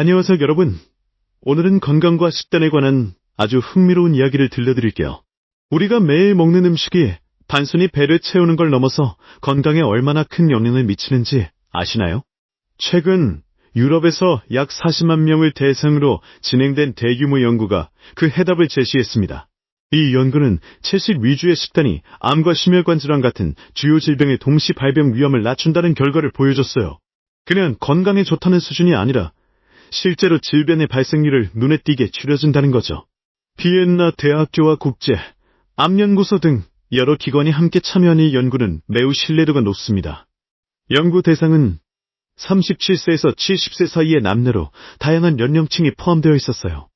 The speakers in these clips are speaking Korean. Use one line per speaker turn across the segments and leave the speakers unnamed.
안녕하세요, 여러분. 오늘은 건강과 식단에 관한 아주 흥미로운 이야기를 들려드릴게요. 우리가 매일 먹는 음식이 단순히 배를 채우는 걸 넘어서 건강에 얼마나 큰 영향을 미치는지 아시나요? 최근 유럽에서 약 40만 명을 대상으로 진행된 대규모 연구가 그 해답을 제시했습니다. 이 연구는 채식 위주의 식단이 암과 심혈관 질환 같은 주요 질병의 동시 발병 위험을 낮춘다는 결과를 보여줬어요. 그냥 건강에 좋다는 수준이 아니라 실제로 질병의 발생률을 눈에 띄게 줄여준다는 거죠. 비엔나 대학교와 국제, 암연구소 등 여러 기관이 함께 참여한 이 연구는 매우 신뢰도가 높습니다. 연구 대상은 37세에서 70세 사이의 남녀로 다양한 연령층이 포함되어 있었어요.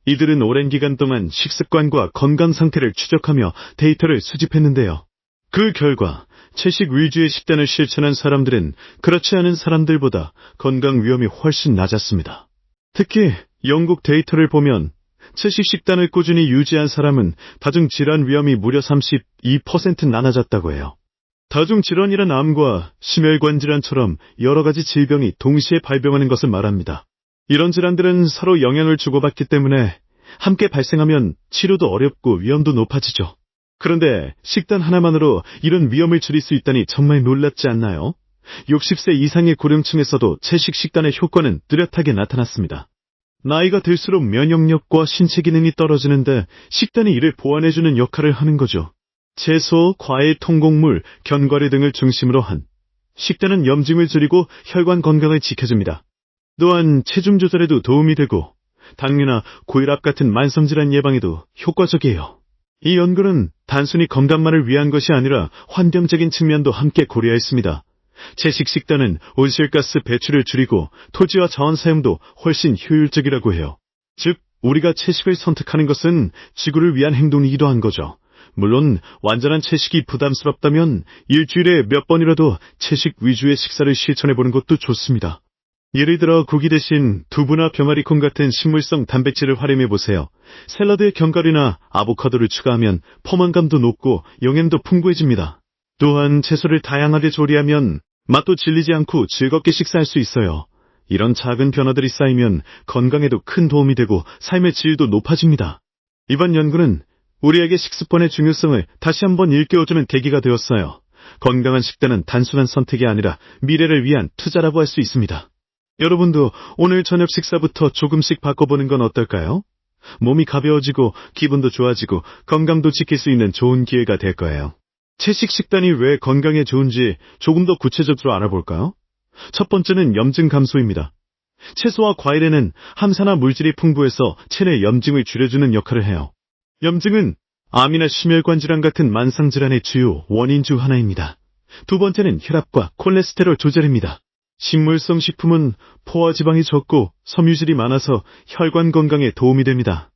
이들은 오랜 기간 동안 식습관과 건강 상태를 추적하며 데이터를 수집했는데요. 그 결과 채식 위주의 식단을 실천한 사람들은 그렇지 않은 사람들보다 건강 위험이 훨씬 낮았습니다. 특히 영국 데이터를 보면 채식 식단을 꾸준히 유지한 사람은 다중질환 위험이 무려 32% 낮아졌다고 해요. 다중질환이란 암과 심혈관 질환처럼 여러 가지 질병이 동시에 발병하는 것을 말합니다. 이런 질환들은 서로 영향을 주고받기 때문에 함께 발생하면 치료도 어렵고 위험도 높아지죠. 그런데 식단 하나만으로 이런 위험을 줄일 수 있다니 정말 놀랍지 않나요? 60세 이상의 고령층에서도 채식 식단의 효과는 뚜렷하게 나타났습니다. 나이가 들수록 면역력과 신체 기능이 떨어지는데 식단이 이를 보완해주는 역할을 하는 거죠. 채소, 과일, 통곡물, 견과류 등을 중심으로 한 식단은 염증을 줄이고 혈관 건강을 지켜줍니다. 또한 체중 조절에도 도움이 되고 당뇨나 고혈압 같은 만성질환 예방에도 효과적이에요. 이 연구는 단순히 건강만을 위한 것이 아니라 환경적인 측면도 함께 고려했습니다. 채식 식단은 온실가스 배출을 줄이고 토지와 자원 사용도 훨씬 효율적이라고 해요. 즉, 우리가 채식을 선택하는 것은 지구를 위한 행동이기도 한 거죠. 물론 완전한 채식이 부담스럽다면 일주일에 몇 번이라도 채식 위주의 식사를 실천해보는 것도 좋습니다. 예를 들어 고기 대신 두부나 병아리콩 같은 식물성 단백질을 활용해보세요. 샐러드에 견과류나 아보카도를 추가하면 포만감도 높고 영양도 풍부해집니다. 또한 채소를 다양하게 조리하면 맛도 질리지 않고 즐겁게 식사할 수 있어요. 이런 작은 변화들이 쌓이면 건강에도 큰 도움이 되고 삶의 질도 높아집니다. 이번 연구는 우리에게 식습관의 중요성을 다시 한번 일깨워주는 계기가 되었어요. 건강한 식단은 단순한 선택이 아니라 미래를 위한 투자라고 할 수 있습니다. 여러분도 오늘 저녁 식사부터 조금씩 바꿔보는 건 어떨까요? 몸이 가벼워지고 기분도 좋아지고 건강도 지킬 수 있는 좋은 기회가 될 거예요. 채식 식단이 왜 건강에 좋은지 조금 더 구체적으로 알아볼까요? 첫 번째는 염증 감소입니다. 채소와 과일에는 항산화 물질이 풍부해서 체내 염증을 줄여주는 역할을 해요. 염증은 암이나 심혈관 질환 같은 만성 질환의 주요 원인 중 하나입니다. 두 번째는 혈압과 콜레스테롤 조절입니다. 식물성 식품은 포화 지방이 적고 섬유질이 많아서 혈관 건강에 도움이 됩니다.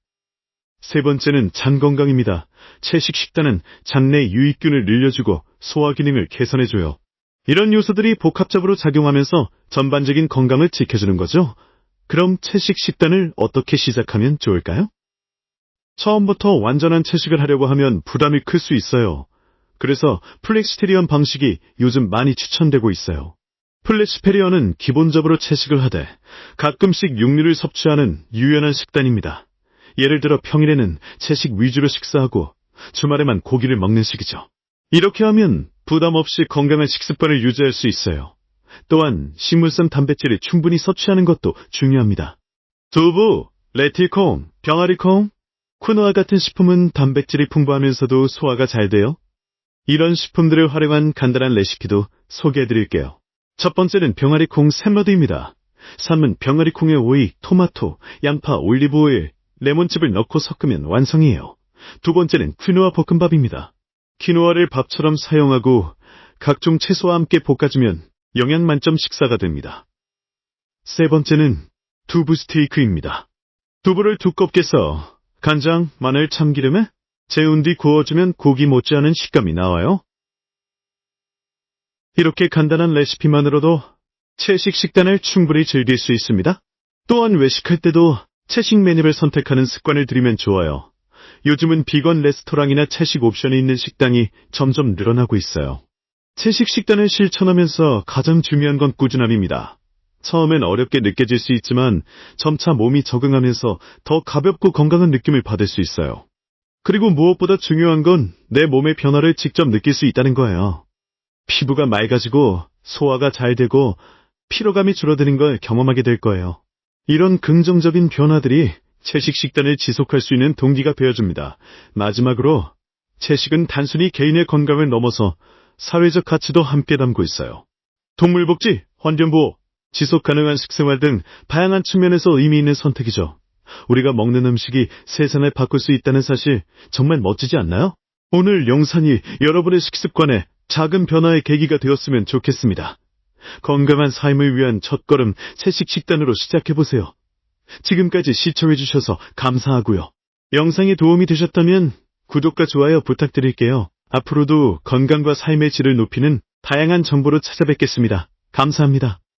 세 번째는 장 건강입니다. 채식 식단은 장내 유익균을 늘려주고 소화 기능을 개선해줘요. 이런 요소들이 복합적으로 작용하면서 전반적인 건강을 지켜주는 거죠. 그럼 채식 식단을 어떻게 시작하면 좋을까요? 처음부터 완전한 채식을 하려고 하면 부담이 클 수 있어요. 그래서 플렉시테리언 방식이 요즘 많이 추천되고 있어요. 플렉시테리언은 기본적으로 채식을 하되 가끔씩 육류를 섭취하는 유연한 식단입니다. 예를 들어 평일에는 채식 위주로 식사하고 주말에만 고기를 먹는 식이죠. 이렇게 하면 부담 없이 건강한 식습관을 유지할 수 있어요. 또한 식물성 단백질을 충분히 섭취하는 것도 중요합니다. 두부, 레티콩, 병아리콩, 쿠노아 같은 식품은 단백질이 풍부하면서도 소화가 잘 돼요. 이런 식품들을 활용한 간단한 레시피도 소개해드릴게요. 첫 번째는 병아리콩 샐러드입니다. 삶은 병아리콩에 오이, 토마토, 양파, 올리브오일, 레몬즙을 넣고 섞으면 완성이에요. 두 번째는 퀴노아 볶음밥입니다. 퀴노아를 밥처럼 사용하고 각종 채소와 함께 볶아주면 영양 만점 식사가 됩니다. 세 번째는 두부 스테이크입니다. 두부를 두껍게 써 간장, 마늘, 참기름에 재운 뒤 구워주면 고기 못지않은 식감이 나와요. 이렇게 간단한 레시피만으로도 채식 식단을 충분히 즐길 수 있습니다. 또한 외식할 때도 채식 메뉴를 선택하는 습관을 들이면 좋아요. 요즘은 비건 레스토랑이나 채식 옵션이 있는 식당이 점점 늘어나고 있어요. 채식 식단을 실천하면서 가장 중요한 건 꾸준함입니다. 처음엔 어렵게 느껴질 수 있지만 점차 몸이 적응하면서 더 가볍고 건강한 느낌을 받을 수 있어요. 그리고 무엇보다 중요한 건 내 몸의 변화를 직접 느낄 수 있다는 거예요. 피부가 맑아지고 소화가 잘 되고 피로감이 줄어드는 걸 경험하게 될 거예요. 이런 긍정적인 변화들이 채식 식단을 지속할 수 있는 동기가 되어줍니다. 마지막으로 채식은 단순히 개인의 건강을 넘어서 사회적 가치도 함께 담고 있어요. 동물복지, 환경보호, 지속가능한 식생활 등 다양한 측면에서 의미 있는 선택이죠. 우리가 먹는 음식이 세상을 바꿀 수 있다는 사실 정말 멋지지 않나요? 오늘 영상이 여러분의 식습관에 작은 변화의 계기가 되었으면 좋겠습니다. 건강한 삶을 위한 첫걸음 채식 식단으로 시작해보세요. 지금까지 시청해주셔서 감사하고요. 영상이 도움이 되셨다면 구독과 좋아요 부탁드릴게요. 앞으로도 건강과 삶의 질을 높이는 다양한 정보로 찾아뵙겠습니다. 감사합니다.